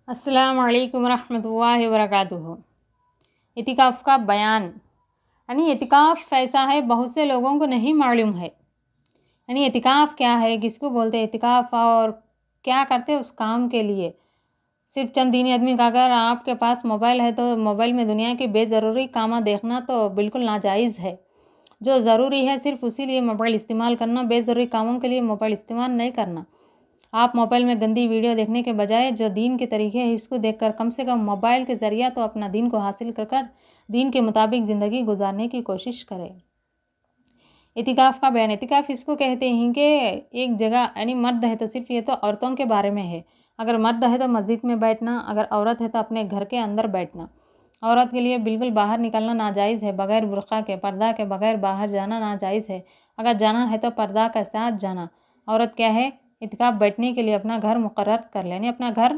अस्सलाम वालेकुम रहमतुल्लाहि वबरकातुहू। इतिकाफ़ का बयान यानी इतिकाफ़ ऐसा है बहुत से लोगों को नहीं मालूम है। यानी इतिकाफ़ क्या है, किसको बोलते हैं इतिकाफ़ और क्या करते हैं उस काम के लिए। सिर्फ चंद दीनी आदमी का अगर आपके पास मोबाइल है तो मोबाइल में दुनिया के बेज़रूरी काम देखना तो बिल्कुल नाजायज़ है। जो ज़रूरी है सिर्फ उसी लिए मोबाइल इस्तेमाल करना, बेज़रूरी कामों के लिए मोबाइल इस्तेमाल नहीं करना। आप मोबाइल में गंदी वीडियो देखने के बजाय जो दीन के तरीके हैं इसको देखकर कम से कम मोबाइल के ज़रिया तो अपना दीन को हासिल कर दीन के मुताबिक ज़िंदगी गुजारने की कोशिश करें। इतिकाफ़ का बयान, इतिकाफ़ इसको कहते हैं कि एक जगह यानी मर्द है तो सिर्फ ये तो औरतों के बारे में है। अगर मर्द है तो मस्जिद में बैठना, अगर औरत है तो अपने घर के अंदर बैठना। औरत के लिए बिल्कुल बाहर निकलना नाजायज़ है, बगैर बुर्का के पर्दा के बगैर बाहर जाना नाजायज़ है। अगर जाना है तो पर्दा के साथ जाना। औरत क्या है, इतिकाफ़ बैठने के लिए अपना घर मुकर्रर कर लेने, अपना घर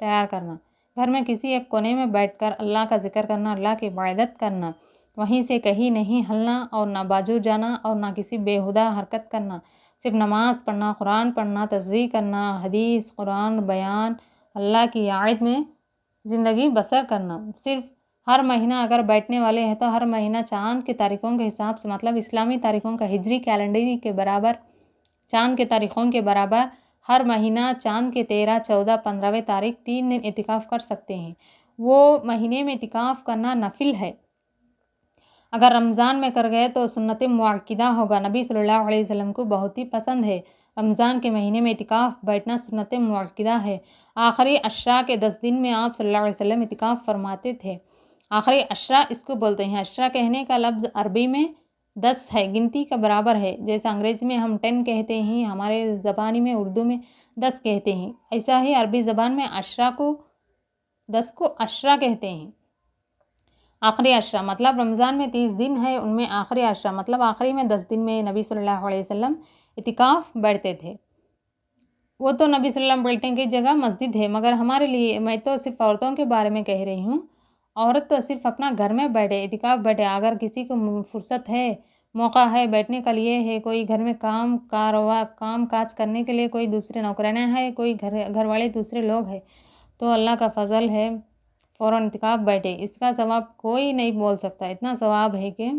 तैयार करना। घर में किसी एक कोने में बैठकर अल्लाह का ज़िक्र करना, अल्लाह की इबादत करना, वहीं से कहीं नहीं हिलना और ना बाजू जाना और ना किसी बेहुदा हरकत करना। सिर्फ नमाज़ पढ़ना, कुरान पढ़ना, तस्बीह करना, हदीस, कुरान, बयान, अल्लाह की याद में ज़िंदगी बसर करना। सिर्फ हर महीना अगर बैठने वाले हैं तो हर महीना चाँद के तारीख़ों के हिसाब से, मतलब इस्लामी तारीख़ों का हिजरी कैलेंडर के बराबर, चाँद के तारीख़ों के बराबर हर महीना चाँद के 13, 14, 15वें तारीख 3 दिन इतिकाफ़ कर सकते हैं। वो महीने में इतिकाफ़ करना नफिल है। अगर रमज़ान में कर गए तो सुन्नत मुअक्किदा होगा। नबी सल्लल्लाहु अलैहि वसल्लम को बहुत ही पसंद है। रमज़ान के महीने में इतिकाफ़ बैठना सुन्नत मुअक्किदा है। आखिरी अशरा के 10 दिन में आप सल्लल्लाहु अलैहि वसल्लम इतिकाफ़ फरमाते थे। आखिरी अशरा इसको बोलते हैं। अशरा कहने का लफ्ज़ अरबी में 10 है, गिनती का बराबर है। जैसे अंग्रेज़ी में हम 10 कहते हैं, हमारे ज़बानी में उर्दू में 10 कहते हैं। ऐसा ही अरबी ज़बान में अशरा को 10 को अशरा कहते हैं। आखिरी अशरा मतलब रमज़ान में 30 दिन है, उनमें आखिरी अशरा मतलब आखिरी में 10 दिन में नबी सल्लल्लाहु अलैहि वसल्लम इतिकाफ़ बैठते थे। वो तो नबी सल्लल्लाहु अलैहि वसल्लम बैठने की जगह मस्जिद है, मगर हमारे लिए मैं तो सिर्फ औरतों के बारे में कह रही हूँ। औरत तो सिर्फ अपना घर में बैठे, इतिकाफ़ बैठे। अगर किसी को फुर्सत है, मौका है, बैठने का लिए है, कोई घर में काम काज करने के लिए कोई दूसरे नौकरानियाँ है, कोई घर वाले दूसरे लोग हैं, तो अल्लाह का फ़ज़ल है फ़ौरन इतिकाफ़ बैठे। इसका सवाब कोई नहीं बोल सकता। इतना सवाब है कि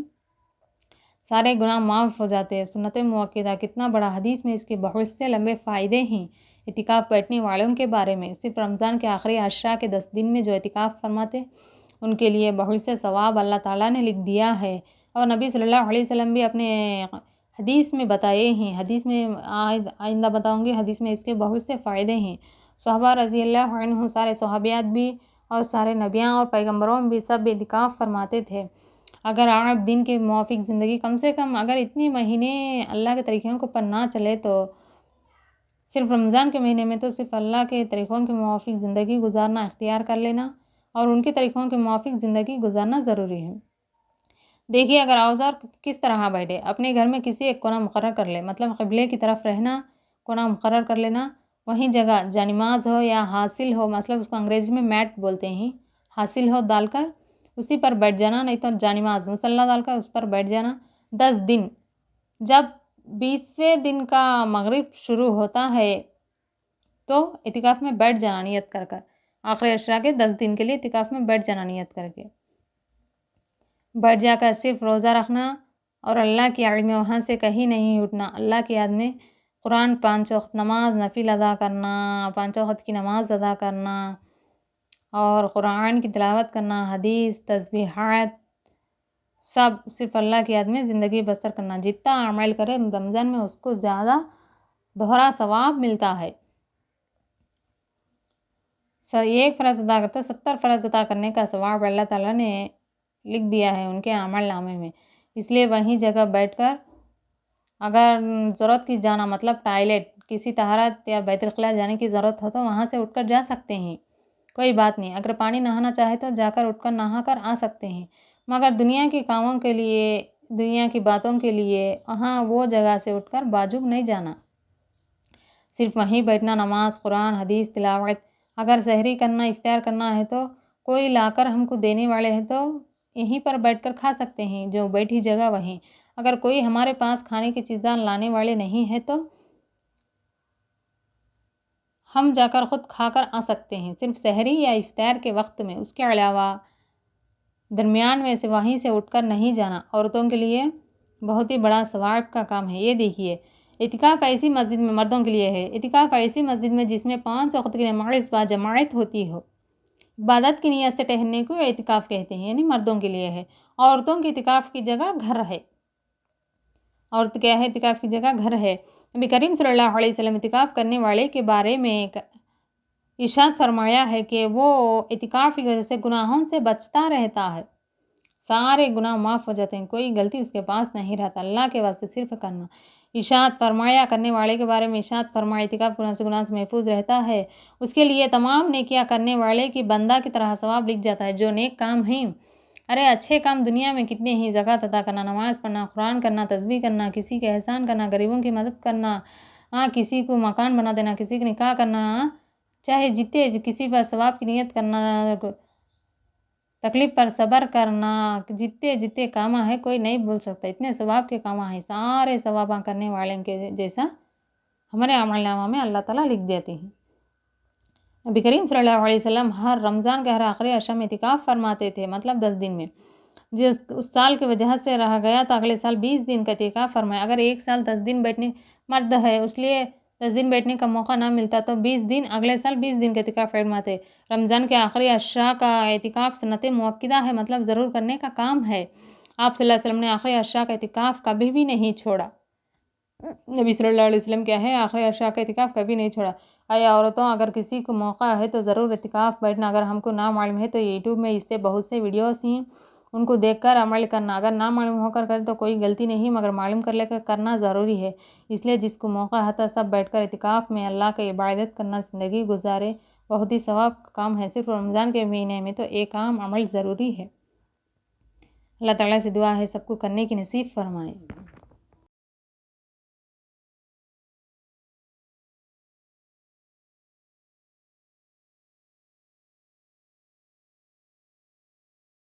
सारे गुनाह माफ़ हो जाते हैं। सुन्नत मुअक्किदा कितना बड़ा, हदीस में इसके बहुत से लंबे फ़ायदे हैं। इतिकाफ़ बैठने वालों के बारे में सिर्फ रमज़ान के आखिरी अशरा के 10 दिन में जो इतिकाफ़ फरमाते उनके लिए बहुत से सवाब अल्लाह ताला ने लिख दिया है। और नबी सल्लल्लाहु अलैहि वसल्लम भी अपने हदीस में बताए हैं। हदीस में आइंदा बताऊँगी, हदीस में इसके बहुत से फ़ायदे हैं। सहाबा रज़ी अल्लाह अन्हुम, सारे सहाबियात भी और सारे नबियाँ और पैगम्बरों भी सब इतिकाफ़ फरमाते थे। अगर आप दिन के मुवाफ़िक ज़िंदगी कम से कम अगर इतने महीने अल्लाह के तरीक़ों को पर ना चले तो सिर्फ रमज़ान के महीने में तो सिर्फ अल्लाह के तरीक़ों के मुवाफ़िक ज़िंदगी गुजारना इख्तियार कर लेना और उनके तरीक़ों के मुवाफ़िक ज़िंदगी गुजारना ज़रूरी है। देखिए, अगर औज़ार किस तरह बैठे, अपने घर में किसी एक कोना मुकर्रर कर ले, मतलब क़िबले की तरफ रहना, कोना मुकर्रर कर लेना। वहीं जगह जानिमाज़ हो या हासिल हो, मतलब उसको अंग्रेज़ी में मैट बोलते हैं, हासिल हो डालकर उसी पर बैठ जाना, नहीं तो जानिमाज़ मुसल्ला डालकर उस पर बैठ जाना। 10 दिन, जब 20वें दिन का मगरिब शुरू होता है तो इतिकाफ़ में बैठ जाना नियत कर कर। आखिरी अशरा के 10 दिन के लिए इतिकाफ़ में बैठ जाना नियत करके। बैठ जाकर सिर्फ रोज़ा रखना और अल्लाह की याद में वहाँ से कहीं नहीं उठना। अल्लाह की याद में कुरान 5 वक़्त नमाज नफिल अदा करना, 5 वक़्त की नमाज अदा करना और कुरान की तिलावत करना, हदीस, तस्बीहात, सब सिर्फ अल्लाह की याद में ज़िंदगी बसर करना। जितना अमल करे रमज़ान में उसको ज़्यादा दोहरा सवाब मिलता है। एक फ़र्ज़ अदा करता 70 फ़र्ज़ अदा करने का सवाब अल्लाह ताला ने लिख दिया है उनके अमल नामे में। इसलिए वहीं जगह बैठकर अगर ज़रूरत की जाना, मतलब टॉयलेट, किसी तहारत या बैतुल ख़ला जाने की ज़रूरत हो तो वहाँ से उठकर जा सकते हैं, कोई बात नहीं। अगर पानी नहाना चाहे तो जाकर उठकर नहा कर आ सकते हैं, मगर दुनिया के कामों के लिए, दुनिया की बातों के लिए वहाँ वो जगह से उठकर बाजू नहीं जाना। सिर्फ वहीं बैठना, नमाज, कुरान, हदीस, तिलावत। अगर सहरी करना, इफ्तार करना है तो कोई लाकर हमको देने वाले हैं तो यहीं पर बैठकर खा सकते हैं, जो बैठी जगह वहीं। अगर कोई हमारे पास खाने की चीज़ें लाने वाले नहीं है तो ہم جا کر خود کھا کر آ سکتے ہیں، صرف سحری یا افطار کے وقت میں، اس کے علاوہ درمیان میں سے وہیں سے اٹھ کر نہیں جانا عورتوں کے لیے بہت ہی بڑا ثواب کا کام ہے۔ یہ دیکھیے، اعتکاف ایسی مسجد میں مردوں کے لیے ہے۔ اعتکاف ایسی مسجد میں جس میں 5 وقت کی نماز با جماعت ہوتی ہو، عبادت کی نیت سے ٹہلنے کو اعتکاف کہتے ہیں، یعنی مردوں کے لیے ہے۔ عورتوں کی اعتکاف کی جگہ گھر ہے۔ عورت کیا ہے؟ اعتکاف کی جگہ گھر ہے۔ نبی کریم صلی اللہ علیہ وسلم اعتکاف کرنے والے کے بارے میں ارشاد فرمایا ہے کہ وہ اعتکاف کی وجہ سے گناہوں سے بچتا رہتا ہے، سارے گناہ معاف ہو جاتے ہیں، کوئی غلطی اس کے پاس نہیں رہتا، اللہ کے واسطے صرف کرنا۔ ارشاد فرمایا کرنے والے کے بارے میں ارشاد فرمایا اعتکاف گناہ سے محفوظ رہتا ہے، اس کے لیے تمام نیکیاں کرنے والے کی بندہ کی طرح ثواب لکھ جاتا ہے۔ جو نیک کام ہیں، ارے اچھے کام دنیا میں کتنے ہیں، زکوٰۃ ادا کرنا، نماز پڑھنا، قرآن کرنا، تسبیح کرنا، کسی کے احسان کرنا، غریبوں کی مدد کرنا، کسی کو مکان بنا دینا، کسی کا نکاح کرنا، چاہے جتنے، کسی پر ثواب کی نیت کرنا، تکلیف پر صبر کرنا، جتنے کام ہیں کوئی نہیں بول سکتا، اتنے ثواب کے کام ہیں، سارے ثواب کرنے والے کے جیسا ہمارے عمل نامہ میں اللہ تعالیٰ لکھ دیتے ہیں۔ نبی کریم صلی اللہ علیہ وسلم ہر رمضان کے ہر آخری عشاء میں اعتکاف فرماتے تھے، مطلب 10 دن میں۔ جس اس سال کی وجہ سے رہ گیا تو اگلے سال 20 دن کا اعتکاف فرمایا۔ اگر ایک سال 10 دن بیٹھنے مرد ہے، اس لیے 10 دن بیٹھنے کا موقع نہ ملتا تو 20 دن، اگلے سال 20 دن کا اعتکاف فرماتے۔ رمضان کے آخری عشاء کا اعتکاف سنت مؤکدہ ہے، مطلب ضرور کرنے کا کام ہے۔ آپ صلی اللہ علیہ وسلم نے آخری عشاء کا اعتکاف کبھی بھی نہیں چھوڑا۔ نبی صلی اللہ علیہ وسلم کیا ہے؟ آخری عشاء کا اعتکاف کبھی نہیں چھوڑا۔ اے عورتوں، اگر کسی کو موقع ہے تو ضرور اعتکاف بیٹھنا۔ اگر ہم کو نہ معلوم ہے تو یوٹیوب میں اس سے بہت سے ویڈیوز ہیں، ان کو دیکھ کر عمل کرنا۔ اگر نہ معلوم ہو کر کرے تو کوئی غلطی نہیں، مگر معلوم کر لے کر کرنا ضروری ہے۔ اس لیے جس کو موقع ہے سب بیٹھ کر اعتکاف میں اللہ کی عبادت کرنا، زندگی گزارے، بہت ہی ثواب کا کام ہے۔ صرف رمضان کے مہینے میں تو ایک عام عمل ضروری ہے۔ اللہ تعالیٰ سے دعا ہے سب کو کرنے کی نصیب فرمائے۔